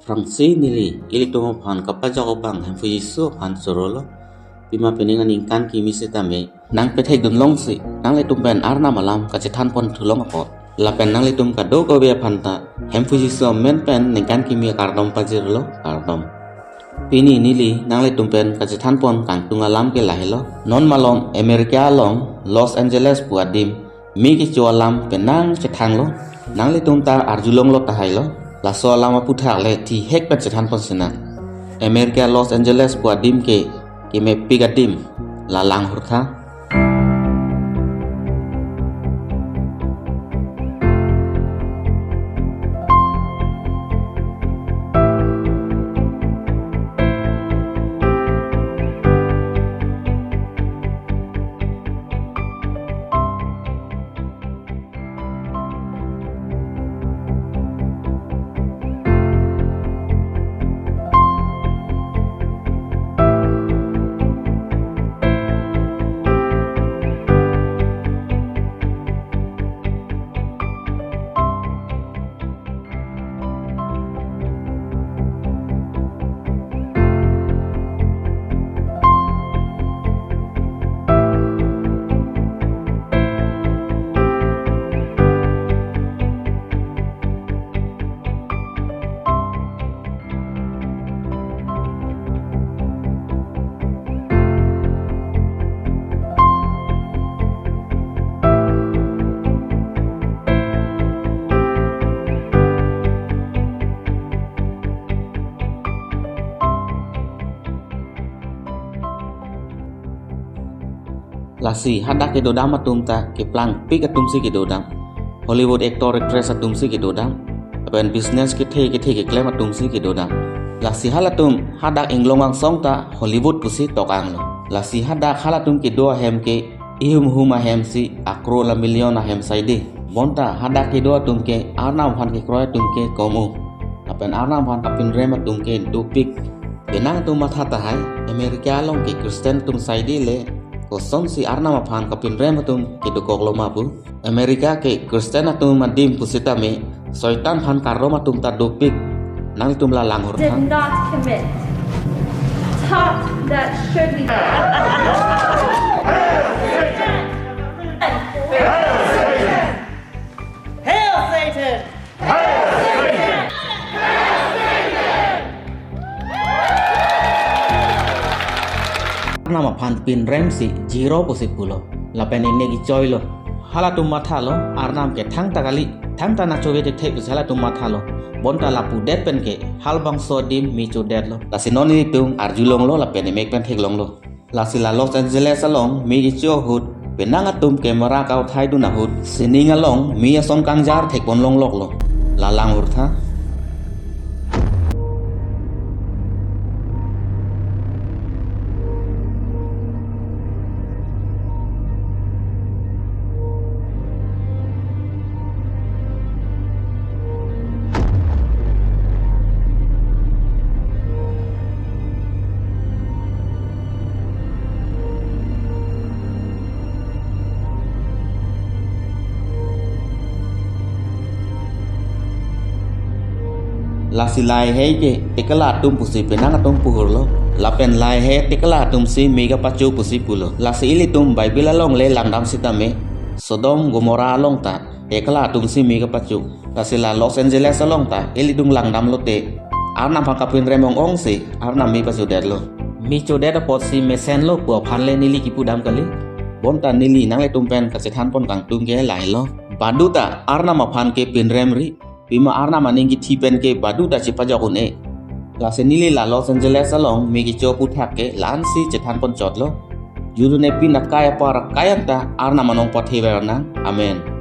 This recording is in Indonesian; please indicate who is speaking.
Speaker 1: Frangsi nili ili tuma phan kappa jago bang hem fujisu phan sorolo bima peningan ingkan kimi setame nang pethek dun long si nang le tum ben arna malam ka chethan pon thulong apot la pen nang le tum ka do ko be phanta hem fujisu men pen ningkan kimi kardom pajirlo kardom pini nili nang le tum pen ka chethan pon kang tunga lam ke lahelo non malong America long Los Angeles puadim mi ki chualam penang chethang lo nang le tum ta arjulong lo tahai lo la so lama puthak le thi hek pet chethan pon sina America Los Angeles puadim ke me pigadim la lang hurtha lasi hadak ke dodam atum ta ke plang pik atum si ke dodam Hollywood actor actress atum si ke dodam aben business ke the ke claim atum si ke dodam lasi halatum hadak inglongang song ta Hollywood pusi tokang lo lasi hadak halatum ke do hem ke ihum huma hem si akro la million hem saide bonta hadak ke do atum ke arnam phan ke kroy atum ke komu apen arnam phan kapin rem atum ke dupik benang tum matha ta hai America long ke Kristen tum saide le kosong si arna maphan kapin rem atum ke dokok lo mapu Amerika ke Kristen atum madim pusita me soitan phan karrom atum ta dopik nang tum la langur
Speaker 2: did not commit taught that should be
Speaker 3: Hail Satan!
Speaker 1: nama phan pin rem si 0.10 la pen ne gi choi lo hala tum matha lo arnam ke thang tagali thang ta na chobe te the hala tum matha lo bonta la pu det pen ke hal bang so dim mi chu det lo la sinoni tung arjulong lo la pen mek pen thek long lo la sila Los Angeles along mi gi cho hut penang atum kamera kau thai du na hut sining along mi asom kang jar thek bon long lok lo la lang urtha la silai he ke tekala tum pusi penang atum puhur lo la pen lai he tekala tum si mega pachu pusi pulo la sili tum bible long le langdam sitame Sodom Gomora long ta tekala tum si mega pachu la sila Los Angeles long ta eli dung langdam lo te arnam pakapin remong ong si arnam mi pasu det lo mi chu det pot si mesen lo pu phan le nili ki pudam kali bonta nili nang le tum pen ka sethan pon kang tum ge lai lo baduta arnam phan ke pin rem ri bima arna maning ki thipen ke badu da chi pajokun e la senili la Los Angeles along mi ki chopu thak ke lan si chethan pon chot lo yuru ne pin nakaya par kayanta arna manong pathe na amen